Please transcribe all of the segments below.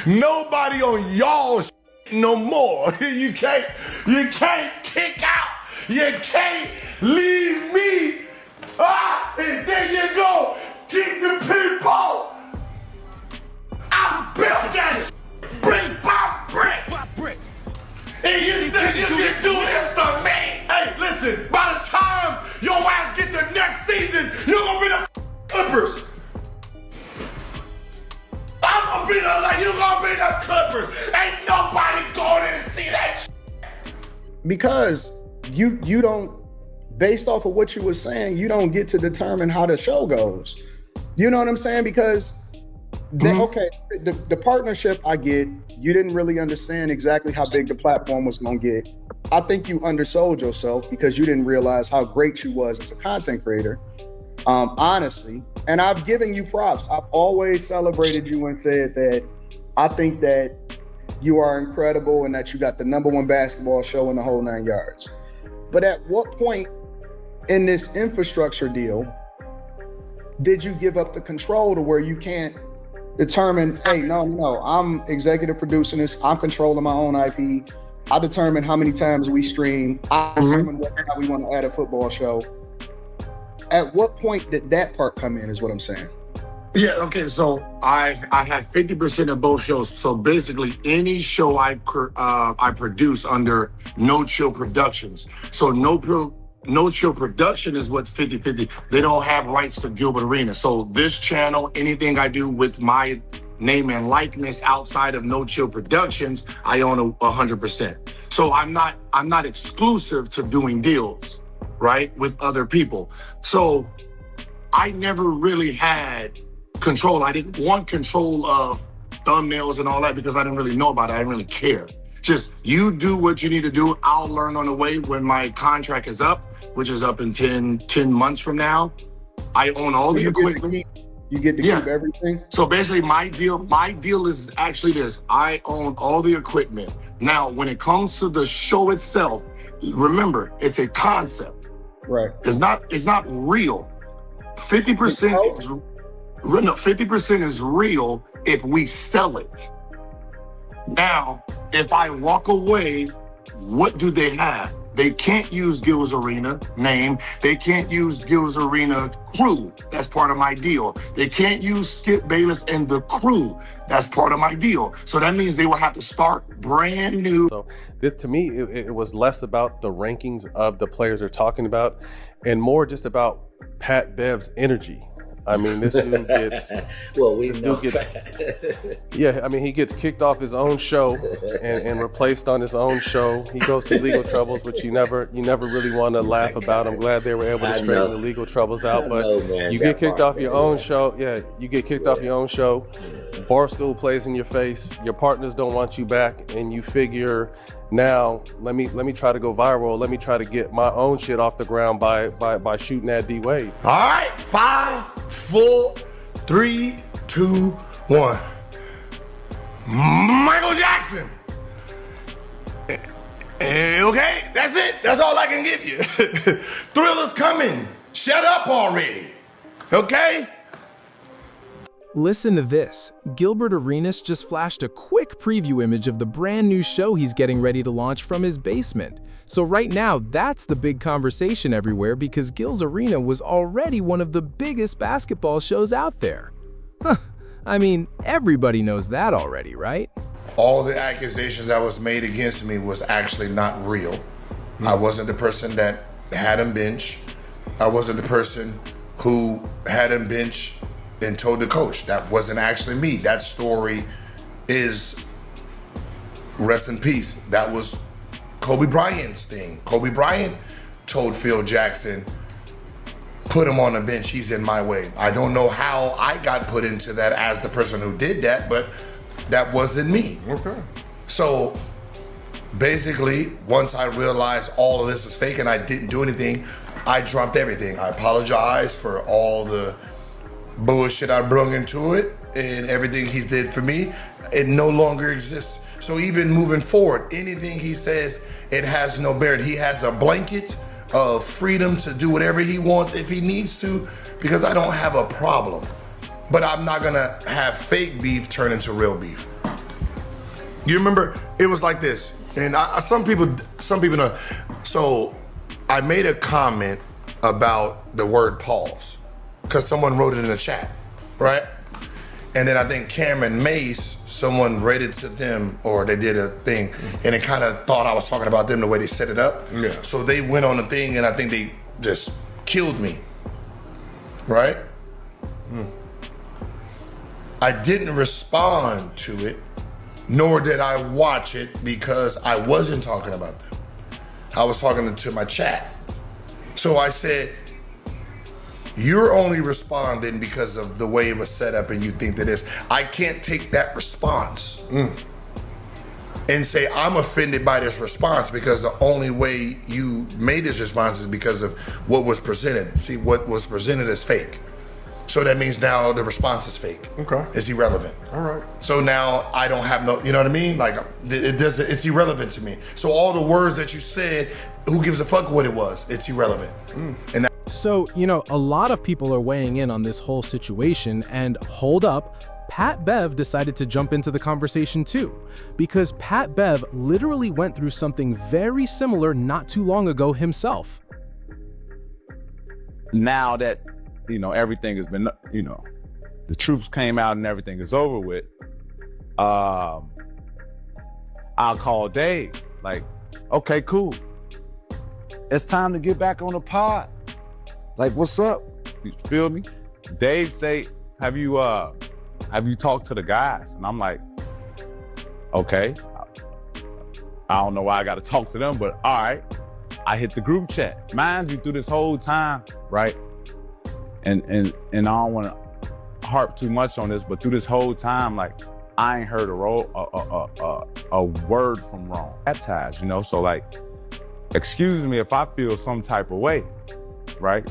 nobody on y'all no more. You can't kick out. You can't leave me. And there you go. Keep the people. I built that brick by brick. And you think you can do this to me? Hey, listen, by the time your ass get the next season, you're gonna be the Clippers. I'm gonna be you're gonna be the Clippers. Ain't nobody going in and see that shit. Because you don't, based off of what you were saying, you don't get to determine how the show goes. You know what I'm saying? Because okay, the partnership I get, you didn't really understand exactly how big the platform was gonna get. I think you undersold yourself because you didn't realize how great you was as a content creator, honestly. And I've given you props. I've always celebrated you and said that I think that you are incredible and that you got the #1 basketball show in the whole 9 yards. But at what point in this infrastructure deal did you give up the control to where you can't determine, hey, no, I'm executive producing this, I'm controlling my own IP, I determine how many times we stream, I determine whether we want to add a football show. At what point did that part come in is what I'm saying. Yeah, okay, so I had 50% of both shows. So basically any show I produce under No Chill Productions. So No Chill Production is what's 50-50. They don't have rights to Gilbert Arenas. So this channel, anything I do with my name and likeness outside of No Chill Productions, I own 100%. So I'm not exclusive to doing deals, right, with other people. So I never really had control. I didn't want control of thumbnails and all that because I didn't really know about it. I didn't really care. Just you do what you need to do. I'll learn on the way. When my contract is up, which is up in 10 months from now, I own all the equipment. You get to keep everything? So basically my deal is actually this. I own all the equipment. Now, when it comes to the show itself, remember, it's a concept. Right. It's not real. 50% is real if we sell it. Now, if I walk away, what do they have? They can't use Gil's Arena name. They can't use Gil's Arena crew. That's part of my deal. They can't use Skip Bayless and the crew. That's part of my deal. So that means they will have to start brand new. So this, to me, it was less about the rankings of the players they're talking about and more just about Pat Bev's energy. I mean, this dude gets, yeah, I mean, he gets kicked off his own show and replaced on his own show. He goes through legal troubles, which you never really want to laugh about. I'm glad they were able to straighten the legal troubles out, but you get kicked off your own show. Yeah, you get kicked off your own show. Barstool plays in your face. Your partners don't want you back, and you figure, now let me try to go viral. Let me try to get my own shit off the ground by shooting at D Wade. All right, 5, 4, 3, 2, 1. Michael Jackson. Okay, that's it. That's all I can give you. Thriller's coming. Shut up already. Okay? Listen to this. Gilbert Arenas just flashed a quick preview image of the brand new show he's getting ready to launch from his basement. So right now, that's the big conversation everywhere because Gil's Arena was already one of the biggest basketball shows out there. Huh. I mean, everybody knows that already, right? All the accusations that was made against me was actually not real. I wasn't the person that had him bench. I wasn't the person who had him bench and told the coach. That wasn't actually me. That story is, rest in peace, that was Kobe Bryant's thing. Kobe Bryant told Phil Jackson, put him on the bench, he's in my way. I don't know how I got put into that as the person who did that, but that wasn't me. Okay. So basically, once I realized all of this was fake and I didn't do anything, I dropped everything. I apologize for all the bullshit I brung into it and everything he did for me. It no longer exists. So even moving forward, anything he says, it has no bearing. He has a blanket of freedom to do whatever he wants if he needs to, because I don't have a problem. But I'm not gonna have fake beef turn into real beef. You remember, it was like this, and some people know. So I made a comment about the word pause, because someone wrote it in the chat, right? And then I think Cameron Mace, someone read it to them, or they did a thing, and it kind of thought I was talking about them the way they set it up. Yeah. So they went on the thing, and I think they just killed me, right? I didn't respond to it, nor did I watch it, because I wasn't talking about them. I was talking to my chat. So I said, you're only responding because of the way it was set up and you think that it's, I can't take that response and say I'm offended by this response, because the only way you made this response is because of what was presented. See, what was presented is fake. So that means now the response is fake. Okay. It's irrelevant. All right. So now I don't have no, you know what I mean? Like, it's irrelevant to me. So all the words that you said, who gives a fuck what it was? It's irrelevant. And that, So, a lot of people are weighing in on this whole situation, and hold up, Pat Bev decided to jump into the conversation too, because Pat Bev literally went through something very similar not too long ago himself. Now that, everything has been, the truth came out and everything is over with, I'll call Dave, like, okay, cool. It's time to get back on the pod. Like, what's up? You feel me? Dave say, have you talked to the guys? And I'm like, okay. I don't know why I got to talk to them, but all right. I hit the group chat. Mind you, through this whole time, right? And I don't want to harp too much on this, but through this whole time, like, I ain't heard a word from Ron. Baptized, So like, excuse me if I feel some type of way, right?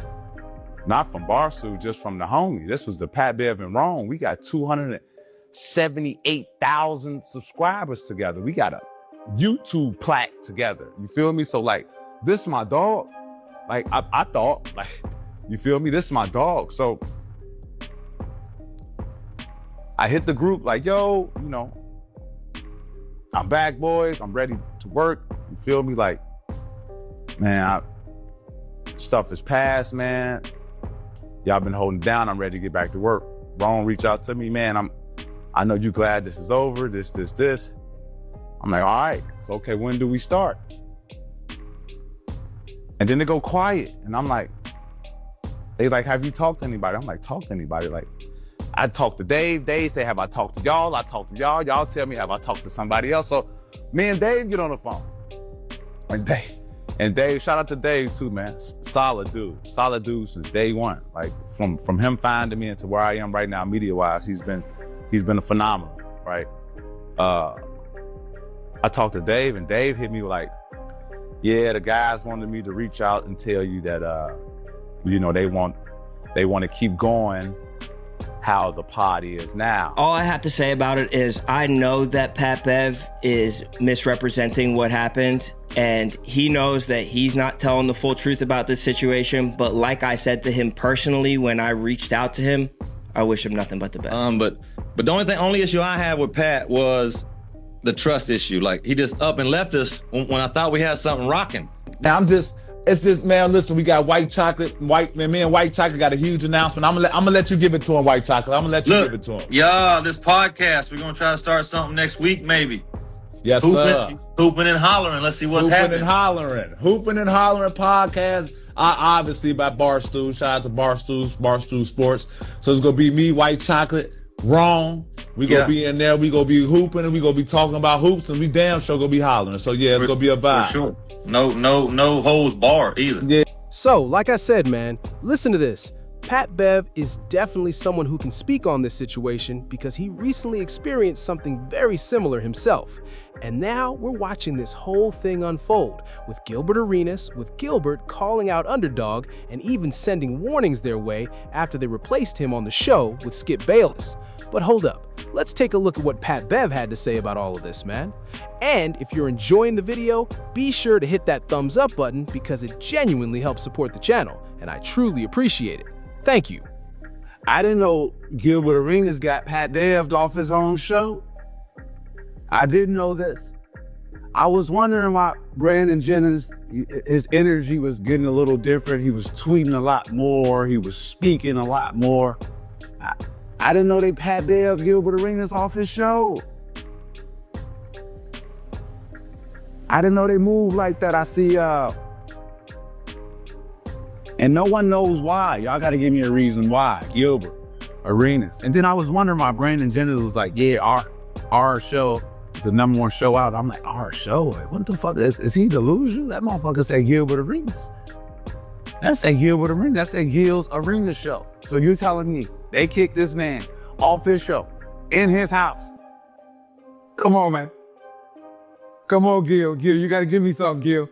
Not from Barstool, just from the homie. This was the Pat Bev and Ron. We got 278,000 subscribers together. We got a YouTube plaque together. You feel me? So like, this is my dog. Like, I thought, like, you feel me? This is my dog. So I hit the group like, yo, I'm back, boys. I'm ready to work. You feel me? Like, man, stuff is past, man. Y'all been holding down. I'm ready to get back to work. Ron reached out to me, man. I know you glad this is over, this. I'm like, all right, it's okay. When do we start? And then they go quiet. And I'm like, they like, have you talked to anybody? I'm like, talk to anybody? Like, I talked to Dave. Dave say, have I talked to y'all? I talked to y'all. Y'all tell me, have I talked to somebody else? So me and Dave get on the phone. And Dave, shout out to Dave too, man. Solid dude since day one. Like from him finding me into where I am right now, media-wise, he's been a phenomenal, right? I talked to Dave, and Dave hit me like, yeah, the guys wanted me to reach out and tell you that, they want to keep going how the pod is now. All I have to say about it is I know that Pat Bev is misrepresenting what happened, and he knows that he's not telling the full truth about this situation. But like I said to him personally when I reached out to him, I wish him nothing but the best. But the only issue I had with Pat was the trust issue. Like, he just up and left us when I thought we had something rocking. Now it's just, man, listen, we got White Chocolate, me and White Chocolate got a huge announcement. I'm gonna let you give it to him, White Chocolate. I'm gonna let you give it to him. Yeah, this podcast, we're gonna try to start something next week, maybe. Yes, sir. Hooping and hollering. Let's see what's happening. Hooping and hollering podcast. Obviously by Barstool. Shout out to Barstool Sports. So it's gonna be me, White Chocolate, Ron. We gonna be in there. We gonna be hooping, and we gonna be talking about hoops, and we damn sure gonna be hollering. So yeah, it's gonna be a vibe. For sure. No holds barred either. Yeah. So, like I said, man, listen to this. Pat Bev is definitely someone who can speak on this situation because he recently experienced something very similar himself. And now we're watching this whole thing unfold, with Gilbert Arenas, with Gilbert calling out Underdog and even sending warnings their way after they replaced him on the show with Skip Bayless. But hold up, let's take a look at what Pat Bev had to say about all of this, man. And if you're enjoying the video, be sure to hit that thumbs up button because it genuinely helps support the channel, and I truly appreciate it. Thank you. I didn't know Gilbert Arenas got Pat Bev off his own show. I didn't know this. I was wondering why Brandon Jennings, his energy was getting a little different. He was tweeting a lot more. He was speaking a lot more. I didn't know they Pat Bev, Gilbert Arenas off his show. I didn't know they moved like that. I see, and no one knows why. Y'all gotta give me a reason why. Gilbert Arenas. And then I was wondering why Brandon Jennings was like, yeah, our show is the #1 show out. I'm like, our show? Like, what the fuck? Is he delusional? That motherfucker said Gilbert Arenas. That said Gilbert Arenas. That said Gil's Arena show. So you're telling me they kicked this man off his show in his house? Come on, man. Come on, Gil. Gil, you gotta give me something, Gil.